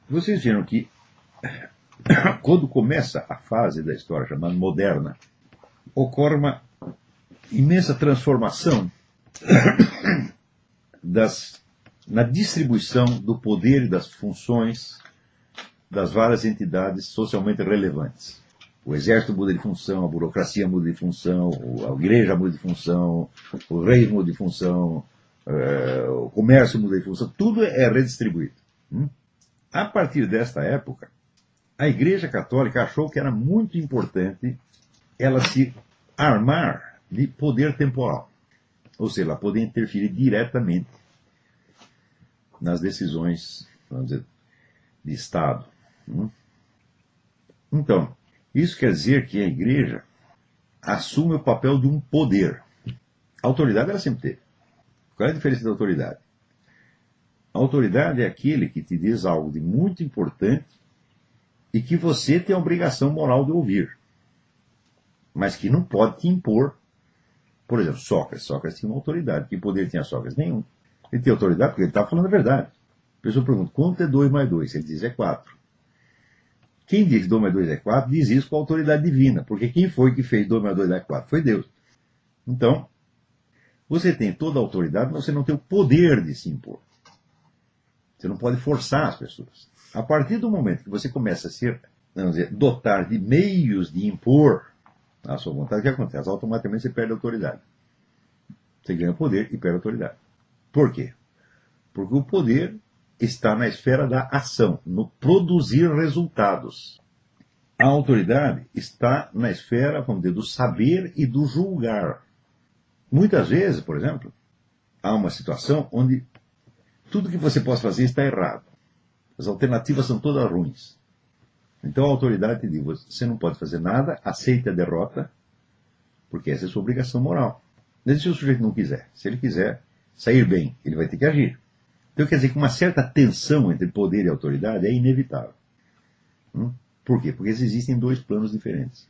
Vocês viram que quando começa a fase da história chamada moderna, ocorre uma imensa transformação na distribuição do poder e das funções das várias entidades socialmente relevantes. O exército muda de função, a burocracia muda de função, a igreja muda de função, o rei muda de função, o comércio muda de função, tudo é redistribuído. A partir desta época, a Igreja Católica achou que era muito importante ela se armar de poder temporal. Ou seja, ela poder interferir diretamente nas decisões, vamos dizer, de Estado. Então, isso quer dizer que a Igreja assume o papel de um poder. A autoridade ela sempre teve. Qual é a diferença da autoridade? A autoridade é aquele que te diz algo de muito importante e que você tem a obrigação moral de ouvir, mas que não pode te impor. Por exemplo, Sócrates. Sócrates tinha uma autoridade. Que poder tinha Sócrates? Nenhum. Ele tem autoridade porque ele estava falando a verdade. A pessoa pergunta, quanto é 2 mais 2? Ele diz, é 4. Quem diz que 2 mais 2 é 4, diz isso com a autoridade divina, porque quem foi que fez 2 mais 2 é 4? Foi Deus. Então, você tem toda a autoridade, mas você não tem o poder de se impor. Você não pode forçar as pessoas. A partir do momento que você começa a ser, vamos dizer, dotar de meios de impor a sua vontade, o que acontece? Automaticamente você perde a autoridade. Você ganha poder e perde a autoridade. Por quê? Porque o poder está na esfera da ação, no produzir resultados. A autoridade está na esfera, vamos dizer, do saber e do julgar. Muitas vezes, por exemplo, há uma situação onde tudo que você possa fazer está errado. As alternativas são todas ruins. Então a autoridade te diz, você não pode fazer nada, aceite a derrota, porque essa é a sua obrigação moral. Mas se o sujeito não quiser, se ele quiser sair bem, ele vai ter que agir. Então quer dizer que uma certa tensão entre poder e autoridade é inevitável. Por quê? Porque existem dois planos diferentes.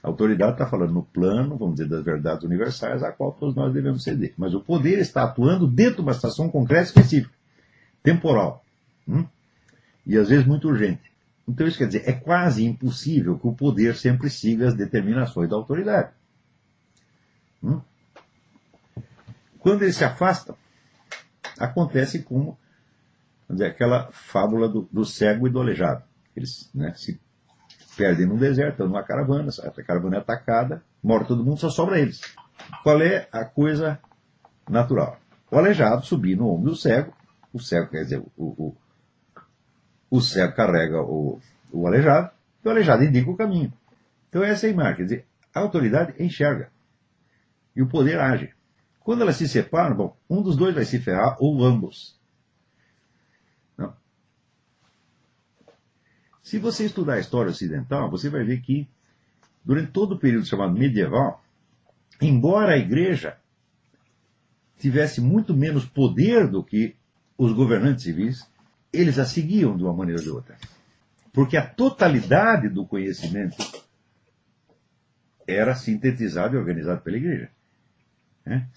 A autoridade está falando no plano, vamos dizer, das verdades universais, a qual todos nós devemos ceder. Mas o poder está atuando dentro de uma situação concreta específica, temporal. E às vezes muito urgente. Então isso quer dizer, é quase impossível que o poder sempre siga as determinações da autoridade. Quando eles se afastam, acontece como, vamos dizer, aquela fábula do cego e do aleijado. Eles se perdem no deserto, estão numa caravana, a caravana é atacada, morre todo mundo, só sobra eles. Qual é a coisa natural? O aleijado subir no ombro do cego, o cego, quer dizer, o cego carrega o aleijado, e o aleijado indica o caminho. Então essa é a imagem, quer dizer, a autoridade enxerga, e o poder age. Quando elas se separam, bom, um dos dois vai se ferrar, ou ambos. Não. Se você estudar a história ocidental, você vai ver que, durante todo o período chamado medieval, embora a igreja tivesse muito menos poder do que os governantes civis, eles a seguiam de uma maneira ou de outra. Porque a totalidade do conhecimento era sintetizado e organizado pela igreja.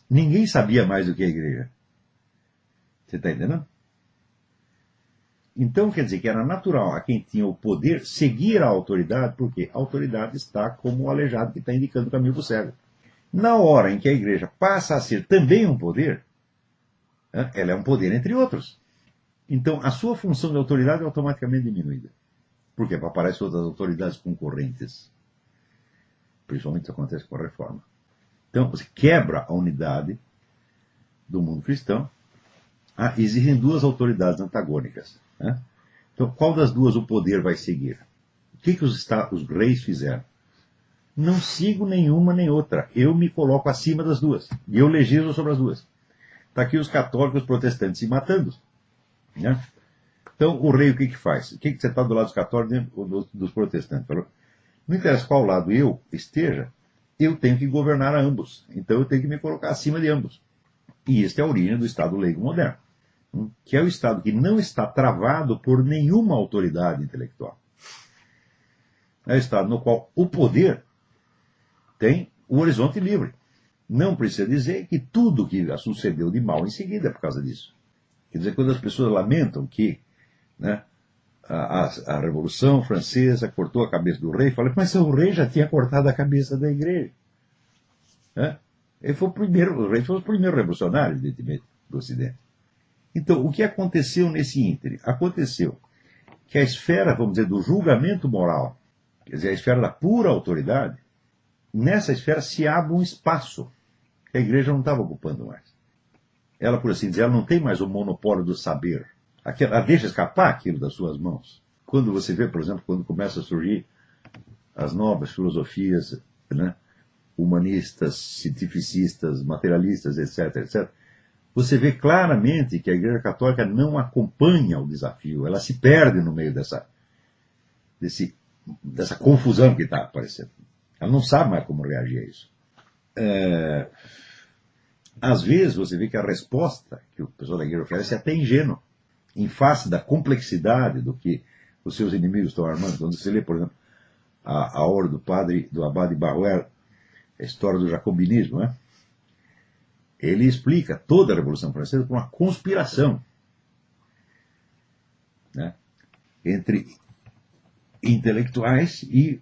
Ninguém sabia mais do que a igreja. Você está entendendo? Então quer dizer que era natural a quem tinha o poder seguir a autoridade, porque a autoridade está como o aleijado que está indicando o caminho para o cego. Na hora em que a igreja passa a ser também um poder, ela é um poder entre outros. Então a sua função de autoridade é automaticamente diminuída. Por quê? Porque aparecem outras autoridades concorrentes. Principalmente isso acontece com a reforma. Então você quebra a unidade do mundo cristão. Existem duas autoridades antagônicas. Então qual das duas o poder vai seguir? O que os reis fizeram? Não sigo nenhuma nem outra. Eu me coloco acima das duas. E eu legislo sobre as duas. Está aqui os católicos e os protestantes se matando. Então o rei o que faz? O que você está do lado dos católicos e dos protestantes? Não interessa qual lado eu esteja, eu tenho que governar a ambos. Então eu tenho que me colocar acima de ambos. E esta é a origem do Estado laico moderno, que é o Estado que não está travado por nenhuma autoridade intelectual. É o Estado no qual o poder tem o horizonte livre. Não precisa dizer que tudo que sucedeu de mal em seguida é por causa disso. Quer dizer, quando as pessoas lamentam que né? A Revolução Francesa cortou a cabeça do rei. Falei, mas o rei já tinha cortado a cabeça da igreja. Né? Ele foi o rei foi o primeiro revolucionário, evidentemente, do Ocidente. Então, o que aconteceu nesse ínterim? Aconteceu que a esfera, vamos dizer, do julgamento moral, quer dizer, a esfera da pura autoridade, nessa esfera se abre um espaço que a igreja não estava ocupando mais. Ela, por assim dizer, ela não tem mais o monopólio do saber. Ela deixa escapar aquilo das suas mãos. Quando você vê, por exemplo, quando começa a surgir as novas filosofias, né, humanistas, cientificistas, materialistas, etc., etc., você vê claramente que a Igreja Católica não acompanha o desafio, ela se perde no meio dessa confusão que está aparecendo. Ela não sabe mais como reagir a isso. Às vezes você vê que a resposta que o pessoal da igreja oferece é até ingênua, em face da complexidade do que os seus inimigos estão armando. Quando você lê, por exemplo, a obra do Abade Barruel, a história do jacobinismo, né? Ele explica toda a Revolução Francesa como uma conspiração, né, entre intelectuais e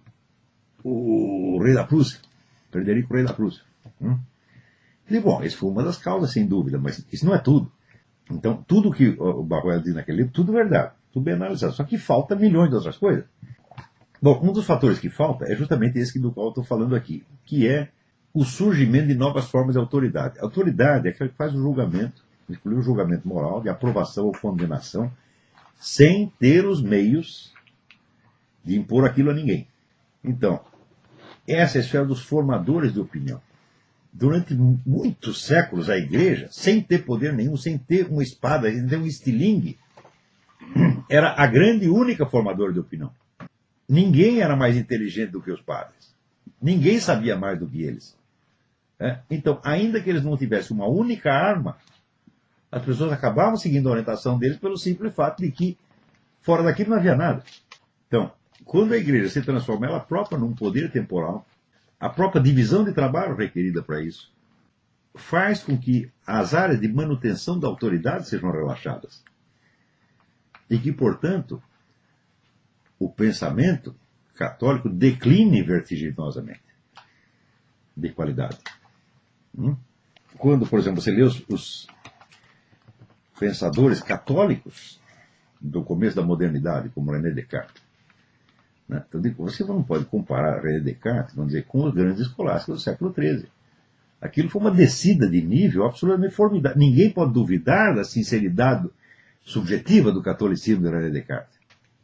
o rei da Prússia, Frederico, rei da Prússia. E, bom, isso foi uma das causas, sem dúvida, mas isso não é tudo. Então, tudo que o Barruel diz naquele livro, tudo verdade, tudo bem analisado. Só que falta milhões de outras coisas. Bom, um dos fatores que falta é justamente esse do qual eu estou falando aqui, que é o surgimento de novas formas de autoridade. A autoridade é aquela que faz o julgamento, inclusive o julgamento moral, de aprovação ou condenação, sem ter os meios de impor aquilo a ninguém. Então, essa é a esfera dos formadores de opinião. Durante muitos séculos, a igreja, sem ter poder nenhum, sem ter uma espada, sem ter um estilingue, era a grande e única formadora de opinião. Ninguém era mais inteligente do que os padres. Ninguém sabia mais do que eles. Então, ainda que eles não tivessem uma única arma, as pessoas acabavam seguindo a orientação deles pelo simples fato de que fora daquilo não havia nada. Então, quando a igreja se transforma ela própria num poder temporal, a própria divisão de trabalho requerida para isso faz com que as áreas de manutenção da autoridade sejam relaxadas. E que, portanto, o pensamento católico decline vertiginosamente de qualidade. Quando, por exemplo, você lê os pensadores católicos do começo da modernidade, como René Descartes, né? Então, você não pode comparar René Descartes, vamos dizer, com os grandes escolásticos do século XIII. Aquilo foi uma descida de nível absolutamente formidável. Ninguém pode duvidar da sinceridade subjetiva do catolicismo de René Descartes.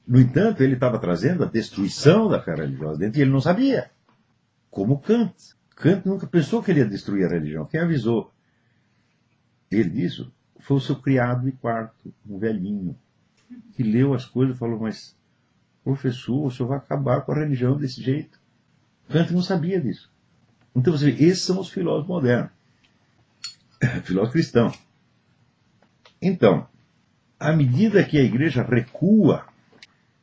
No entanto, ele estava trazendo a destruição da fé religiosa dentro e ele não sabia. Como Kant. Kant nunca pensou que ele ia destruir a religião. Quem avisou ele disso foi o seu criado de quarto, um velhinho, que leu as coisas e falou, mas, professor, o senhor vai acabar com a religião desse jeito. Kant não sabia disso. Então, você vê, esses são os filósofos modernos. Filósofos cristãos. Então, à medida que a igreja recua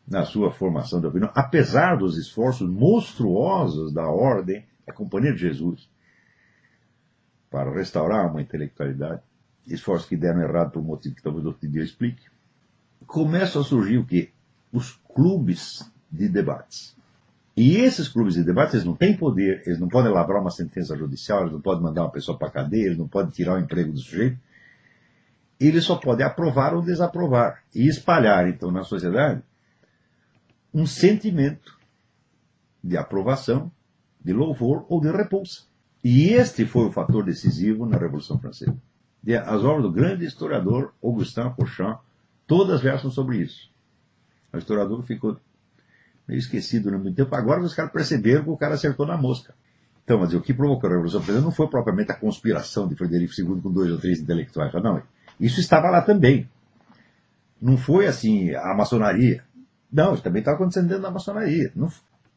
na sua formação de opinião, apesar dos esforços monstruosos da ordem, da Companhia de Jesus, para restaurar uma intelectualidade, esforços que deram errado por um motivo que talvez outro dia eu explique, começam a surgir o quê? Os clubes de debates. E esses clubes de debates, eles não têm poder, eles não podem lavrar uma sentença judicial, eles não podem mandar uma pessoa para a cadeia, eles não podem tirar o emprego do sujeito. Eles só podem aprovar ou desaprovar e espalhar, então, na sociedade um sentimento de aprovação, de louvor ou de repulsa. E este foi o fator decisivo na Revolução Francesa. As obras do grande historiador Augustin Cauchat, todas versam sobre isso. O historiador ficou meio esquecido no muito tempo. Agora os caras perceberam que o cara acertou na mosca. Então, mas o que provocou a Revolução Francesa não foi propriamente a conspiração de Frederico II com 2 ou 3 intelectuais. Não, isso estava lá também. Não foi assim a maçonaria. Não, isso também estava acontecendo dentro da maçonaria.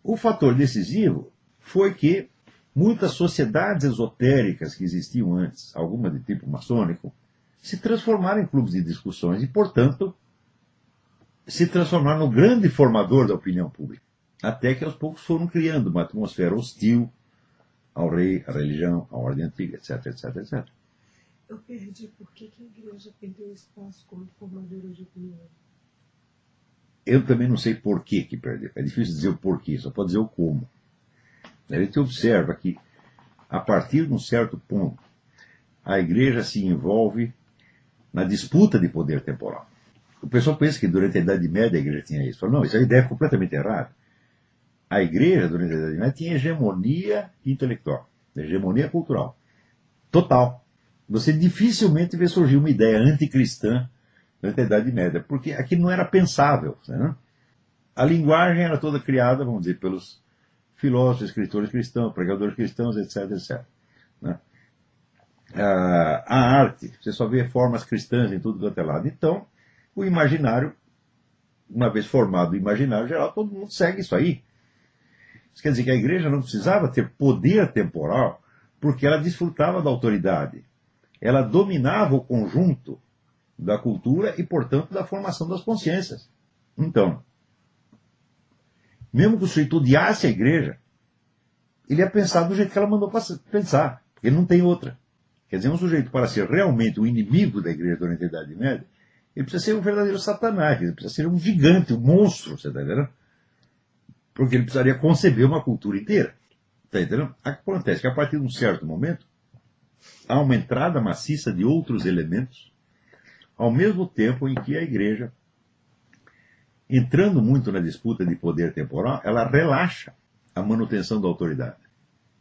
O fator decisivo foi que muitas sociedades esotéricas que existiam antes, algumas de tipo maçônico, se transformaram em clubes de discussões e, portanto, se transformaram no grande formador da opinião pública. Até que aos poucos foram criando uma atmosfera hostil ao rei, à religião, à ordem antiga, etc, etc, etc. Eu perdi por que a igreja perdeu espaço como formadora de opinião. Eu também não sei por que perdeu. É difícil dizer o porquê, só pode dizer o como. A gente observa que, a partir de um certo ponto, a igreja se envolve na disputa de poder temporal. O pessoal pensa que durante a Idade Média a igreja tinha isso. Fala, não, isso é uma ideia completamente errada. A igreja, durante a Idade Média, tinha hegemonia intelectual, hegemonia cultural. Total. Você dificilmente vê surgir uma ideia anticristã durante a Idade Média, porque aquilo não era pensável. Né? A linguagem era toda criada, vamos dizer, pelos filósofos, escritores cristãos, pregadores cristãos, etc, etc. Né? A arte, você só vê formas cristãs em tudo quanto é lado. Então, o imaginário, uma vez formado o imaginário geral, todo mundo segue isso aí. Isso quer dizer que a igreja não precisava ter poder temporal, porque ela desfrutava da autoridade. Ela dominava o conjunto da cultura e, portanto, da formação das consciências. Então, mesmo que o sujeito odiasse a igreja, ele ia pensar do jeito que ela mandou pensar, porque ele não tem outra. Quer dizer, um sujeito, para ser realmente o inimigo da igreja durante a Idade Média, ele precisa ser um verdadeiro satanás, ele precisa ser um gigante, um monstro, você está entendendo? Porque ele precisaria conceber uma cultura inteira. Está entendendo? Acontece que, a partir de um certo momento, há uma entrada maciça de outros elementos, ao mesmo tempo em que a igreja, entrando muito na disputa de poder temporal, ela relaxa a manutenção da autoridade.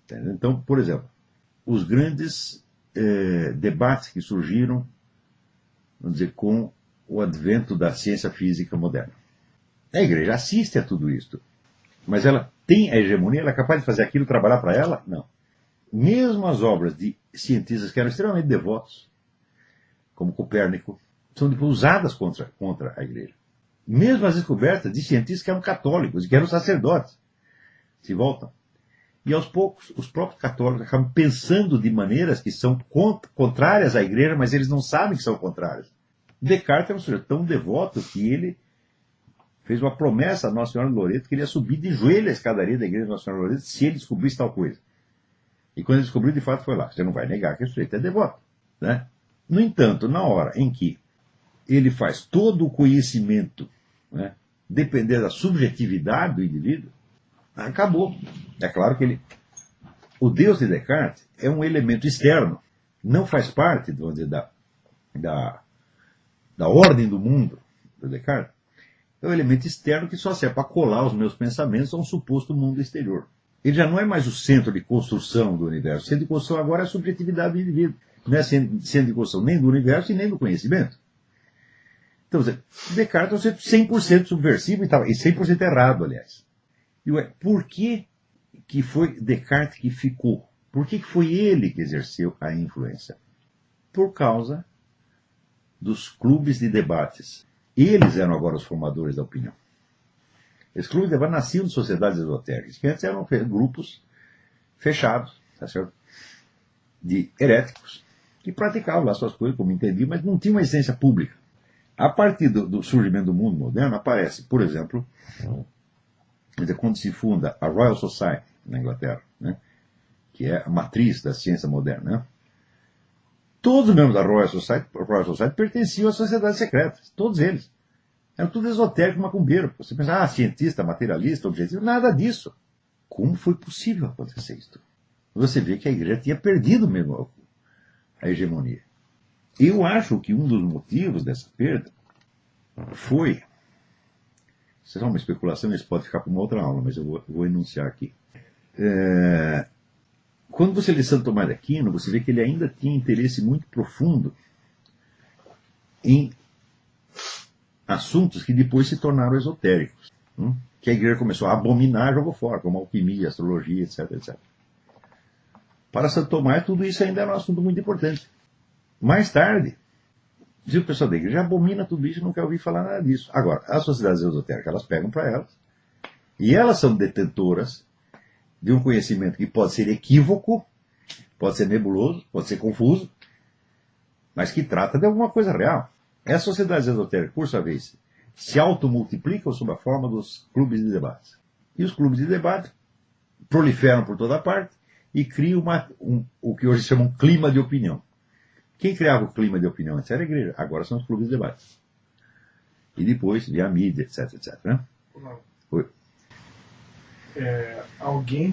Entendeu? Então, por exemplo, os grandes debates que surgiram, vamos dizer, com o advento da ciência física moderna. A igreja assiste a tudo isso, mas ela tem a hegemonia, ela é capaz de fazer aquilo trabalhar para ela? Não. Mesmo as obras de cientistas que eram extremamente devotos, como Copérnico, são depois usadas contra a igreja. Mesmo as descobertas de cientistas que eram católicos e que eram sacerdotes se voltam. E aos poucos, os próprios católicos acabam pensando de maneiras que são contrárias à igreja, mas eles não sabem que são contrárias. Descartes era um sujeito tão devoto que ele fez uma promessa a Nossa Senhora de Loreto que ele ia subir de joelho a escadaria da igreja de Nossa Senhora de Loreto se ele descobrisse tal coisa. E quando ele descobriu, de fato foi lá. Você não vai negar que esse sujeito é devoto. Né? No entanto, na hora em que ele faz todo o conhecimento, né, depender da subjetividade do indivíduo, acabou. É claro que o Deus de Descartes é um elemento externo, não faz parte, vamos dizer, da ordem do mundo do Descartes. É um elemento externo que só serve para colar os meus pensamentos a um suposto mundo exterior. Ele já não é mais o centro de construção do universo. O centro de construção agora é a subjetividade do indivíduo. Não é centro de construção nem do universo e nem do conhecimento. Então, Descartes é um centro 100% subversivo e 100% errado, aliás. E por que foi Descartes que ficou? Por que foi ele que exerceu a influência? Por causa dos clubes de debates. Eles eram agora os formadores da opinião. Esses clubes de debate nasciam de sociedades esotéricas, que antes eram grupos fechados, tá certo? De heréticos, que praticavam lá suas coisas, como entendiam, mas não tinham uma essência pública. A partir do surgimento do mundo moderno, aparece, por exemplo, quando se funda a Royal Society na Inglaterra, né, que é a matriz da ciência moderna, né, todos os membros da Royal Society pertenciam às sociedades secretas, todos eles. Eram tudo esotérico, macumbeiro. Você pensa, cientista, materialista, objetivo, nada disso. Como foi possível acontecer isso? Você vê que a igreja tinha perdido mesmo a hegemonia. Eu acho que um dos motivos dessa perda foi, isso é só uma especulação, isso pode ficar para uma outra aula, mas eu vou enunciar aqui. Quando você lê Santo Tomás de Aquino, você vê que ele ainda tinha interesse muito profundo em assuntos que depois se tornaram esotéricos, que a igreja começou a abominar e jogou fora, como alquimia, astrologia, etc, etc. Para Santo Tomás, tudo isso ainda era um assunto muito importante. Mais tarde, o pessoal da igreja abomina tudo isso e não quer ouvir falar nada disso. Agora, as sociedades esotéricas, elas pegam para elas, e elas são detentoras de um conhecimento que pode ser equívoco, pode ser nebuloso, pode ser confuso, mas que trata de alguma coisa real. Essas sociedades esotéricas, por sua vez, se automultiplicam sob a forma dos clubes de debate. E os clubes de debate proliferam por toda parte e criam o que hoje chamam clima de opinião. Quem criava o clima de opinião antes era a igreja, agora são os clubes de debate. e depois via mídia, etc, etc. Né? Oi. Alguém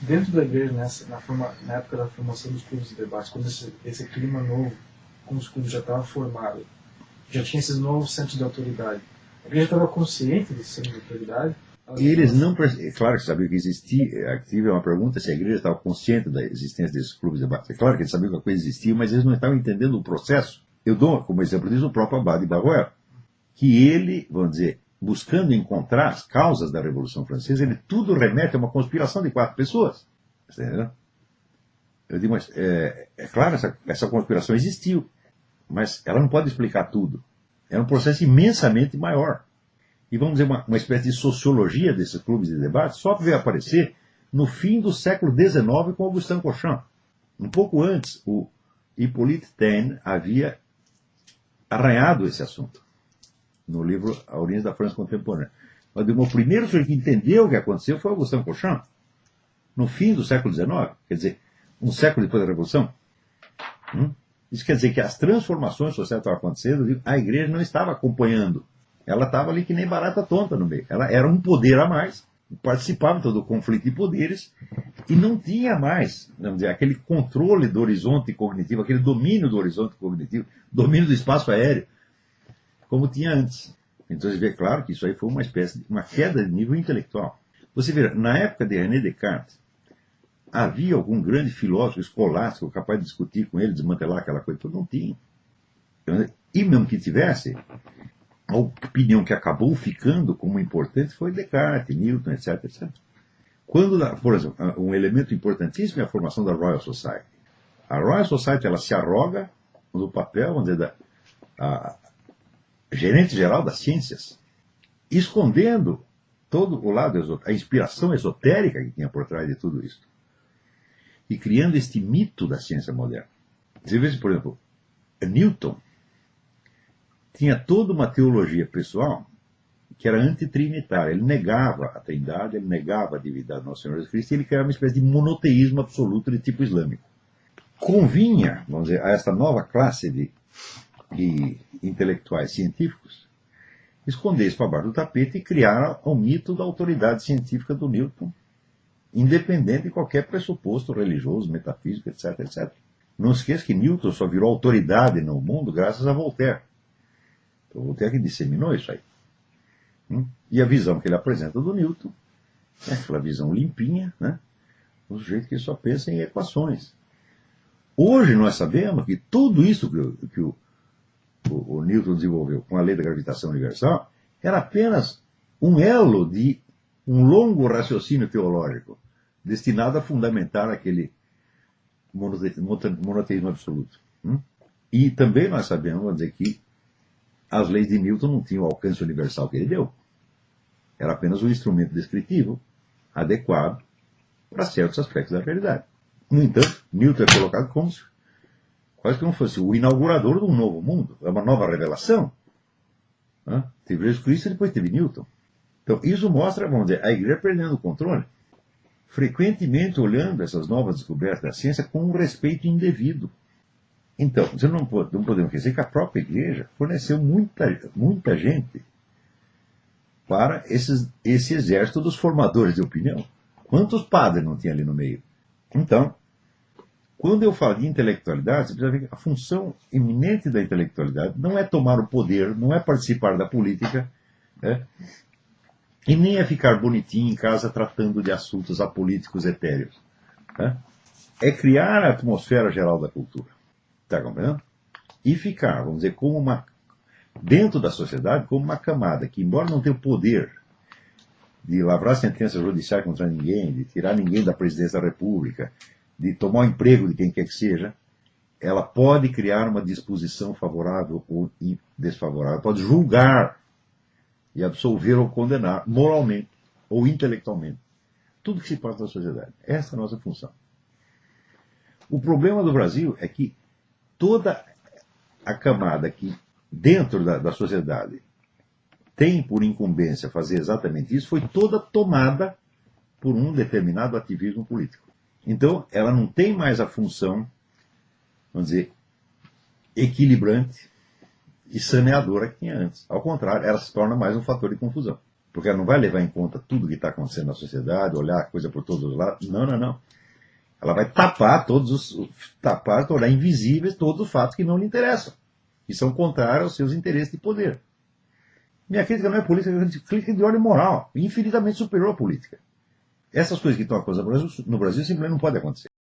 dentro da igreja, na época da formação dos clubes de debate, quando esse clima novo, como os clubes já estavam formados, já tinha esses novos centros de autoridade, a igreja estava consciente desses centros de autoridade? Eles não, claro que sabiam que existia. Aqui é uma pergunta se a igreja estava consciente da existência desses clubes de debate. É claro que eles sabiam que a coisa existia, mas eles não estavam entendendo o processo. Eu dou como exemplo disso o próprio Abade Barroel, que ele, vamos dizer, buscando encontrar as causas da Revolução Francesa, ele tudo remete a uma conspiração de 4 pessoas. Entendeu? Eu digo, mas claro, essa conspiração existiu, mas ela não pode explicar tudo. É um processo imensamente maior. E vamos dizer, uma espécie de sociologia desses clubes de debate só veio aparecer no fim do século XIX com Augustin Cochin. Um pouco antes, o Hippolyte Taine havia arranhado esse assunto no livro A Origem da França Contemporânea. Mas o primeiro sujeito que entendeu o que aconteceu foi Augustin Cochin, no fim do século XIX, quer dizer, um século depois da Revolução. Isso quer dizer que as transformações sociais estavam acontecendo, a igreja não estava acompanhando. Ela estava ali que nem barata tonta no meio. Ela era um poder a mais, participava então do conflito de poderes e não tinha mais, vamos dizer, aquele controle do horizonte cognitivo, aquele domínio do horizonte cognitivo, domínio do espaço aéreo, como tinha antes. Então você vê, claro, que isso aí foi uma espécie de uma queda de nível intelectual. Você vê, na época de René Descartes, havia algum grande filósofo escolástico capaz de discutir com ele, desmantelar aquela coisa? Não tinha. E mesmo que tivesse, a opinião que acabou ficando como importante foi Descartes, Newton, etc, etc. Quando, por exemplo, um elemento importantíssimo é a formação da Royal Society. A Royal Society ela se arroga no papel, vamos dizer, da gerente geral das ciências, escondendo todo o lado, a inspiração esotérica que tinha por trás de tudo isso. E criando este mito da ciência moderna. Você vê, por exemplo, Newton tinha toda uma teologia pessoal que era antitrinitária. Ele negava a trindade, ele negava a divindade do nosso Senhor Jesus Cristo, e ele criava uma espécie de monoteísmo absoluto de tipo islâmico. Convinha, vamos dizer, a essa nova classe de intelectuais científicos esconder isso para baixo do tapete e criar o mito da autoridade científica do Newton, independente de qualquer pressuposto religioso, metafísico, etc, etc. Não esqueça que Newton só virou autoridade no mundo graças a Voltaire. Então, Voltaire que disseminou isso aí. E a visão que ele apresenta do Newton é aquela visão limpinha, né? Do jeito que ele só pensa em equações. Hoje nós sabemos que tudo isso que o Newton desenvolveu com a lei da gravitação universal era apenas um elo de um longo raciocínio teológico destinado a fundamentar aquele monoteísmo absoluto. E também nós sabemos, vamos dizer, que as leis de Newton não tinham o alcance universal que ele deu. Era apenas um instrumento descritivo adequado para certos aspectos da realidade. No entanto, Newton é colocado como se quase que não fosse o inaugurador de um novo mundo, é uma nova revelação. Teve Jesus Cristo e depois teve Newton. Então, isso mostra, vamos dizer, a igreja perdendo o controle, frequentemente olhando essas novas descobertas da ciência com um respeito indevido. Então, você não podemos esquecer que a própria igreja forneceu muita gente para esse exército dos formadores de opinião. Quantos padres não tinha ali no meio? Então, quando eu falo de intelectualidade, você precisa ver que a função eminente da intelectualidade não é tomar o poder, não é participar da política, e nem é ficar bonitinho em casa tratando de assuntos apolíticos etéreos. É criar a atmosfera geral da cultura. Está compreendendo? E ficar, vamos dizer, dentro da sociedade, como uma camada que, embora não tenha o poder de lavrar sentença judicial contra ninguém, de tirar ninguém da presidência da República, de tomar o emprego de quem quer que seja, ela pode criar uma disposição favorável ou desfavorável, pode julgar e absolver ou condenar moralmente ou intelectualmente tudo que se passa na sociedade. Essa é a nossa função. O problema do Brasil é que toda a camada que dentro da sociedade tem por incumbência fazer exatamente isso foi toda tomada por um determinado ativismo político. Então, ela não tem mais a função, vamos dizer, equilibrante, e saneadora que tinha antes. Ao contrário, ela se torna mais um fator de confusão. Porque ela não vai levar em conta tudo que está acontecendo na sociedade, olhar a coisa por todos os lados. Não, não, não. Ela vai tornar invisíveis todos os fatos que não lhe interessam, que são contrários aos seus interesses de poder. Minha crítica não é política, é crítica de ordem moral, infinitamente superior à política. Essas coisas que estão acontecendo no Brasil simplesmente não podem acontecer.